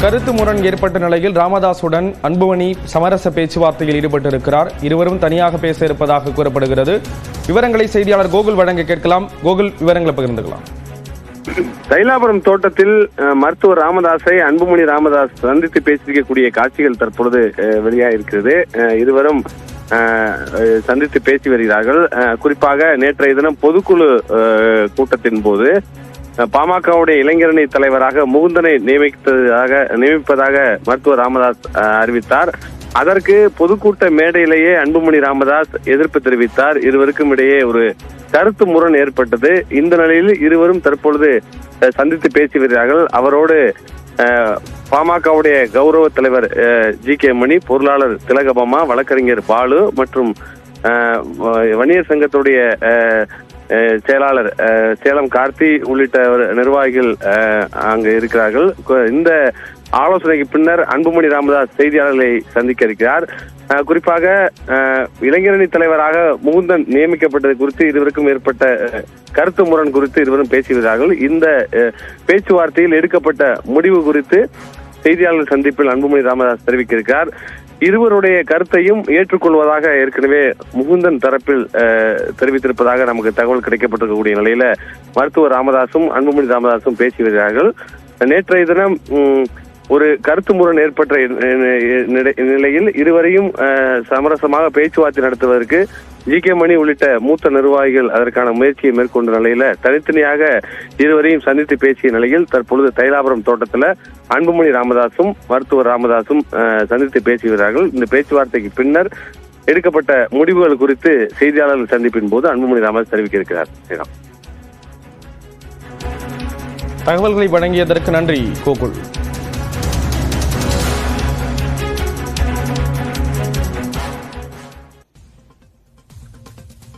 கருத்து முரண் ஏற்பட்ட நிலையில் ராமதாசுடன் அன்புமணி சமரச பேச்சுவார்த்தையில் ஈடுபட்டிருக்கிறார். இருவரும் தனியாக பேச இருப்பதாக கூறப்படுகிறது. விவரங்களை செய்தியாளர் கோகுல் வழங்க கேட்கலாம். கோகுல், விவரங்களை பகிர்ந்துக்கலாம். தைலாபுரம் தோட்டத்தில் மருத்துவர் ராமதாஸை அன்புமணி ராமதாஸ் சந்தித்து பேசியிருக்கக்கூடிய காட்சிகள் தற்பொழுது வெளியாக இருக்கிறது. இருவரும் சந்தித்து பேசி வருகிறார்கள். குறிப்பாக நேற்றைய தினம் பொதுக்குழு கூட்டத்தின் போது பாமகவுடைய இளைஞரணி தலைவராக முகுந்தனை நியமிப்பதாக மருத்துவர் ராமதாஸ் அறிவித்தார். அதற்கு பொதுக்கூட்ட மேடையிலேயே அன்புமணி ராமதாஸ் எதிர்ப்பு தெரிவித்தார். இருவருக்கும் இடையே ஒரு கருத்து முரண் ஏற்பட்டது. இந்த நிலையில் இருவரும் தற்பொழுது சந்தித்து பேசி வருகிறார்கள். அவரோடு பாமகவுடைய கௌரவ தலைவர் ஜி.கே. மணி, பொருளாளர் திலகபாமா, வழக்கறிஞர் பாலு மற்றும் வன்னியர் சங்கத்துடைய செயலாளர் சேலம் கார்த்தி உள்ளிட்ட நிர்வாகிகள் அங்கு இருக்கிறார்கள். இந்த ஆலோசனைக்கு பின்னர் அன்புமணி ராமதாஸ் செய்தியாளர்களை சந்திக்க இருக்கிறார். குறிப்பாக இளைஞரணி தலைவராக முகுந்தன் நியமிக்கப்பட்டது குறித்து இருவருக்கும் ஏற்பட்ட கருத்து முரண் குறித்து இருவரும் பேசுகிறார்கள். இந்த பேச்சுவார்த்தையில் எடுக்கப்பட்ட முடிவு குறித்து செய்தியாளர் சந்திப்பில் அன்புமணி ராமதாஸ் தெரிவிக்க இருக்கிறார். இருவருடைய கருத்தையும் ஏற்றுக்கொள்வதாக ஏற்கனவே முகுந்தன் தரப்பில் தெரிவித்திருப்பதாக நமக்கு தகவல் கிடைக்கப்பட்டிருக்கக்கூடிய நிலையில மருத்துவர் ராமதாசும் அன்புமணி ராமதாசும் பேசி வருகிறார்கள். நேற்றைய தினம் ஒரு கருத்து முரண் ஏற்பட்ட நிலையில் இருவரையும் சமரசமாக பேச்சுவார்த்தை நடத்துவதற்கு ஜி.கே. மணி உள்ளிட்ட மூத்த நிர்வாகிகள் அதற்கான முயற்சியை மேற்கொண்ட நிலையில தனித்தனியாக இருவரையும் சந்தித்து பேசிய நிலையில் தற்பொழுது தைலாபுரம் தோட்டத்தில் அன்புமணி ராமதாசும் மருத்துவர் ராமதாசும் சந்தித்து பேசுகிறார்கள். இந்த பேச்சுவார்த்தைக்கு பின்னர் எடுக்கப்பட்ட முடிவுகள் குறித்து செய்தியாளர்கள் சந்திப்பின் போது அன்புமணி ராமதாஸ் தெரிவிக்க இருக்கிறார். தகவல்களை வழங்கியதற்கு நன்றி கோகுல்.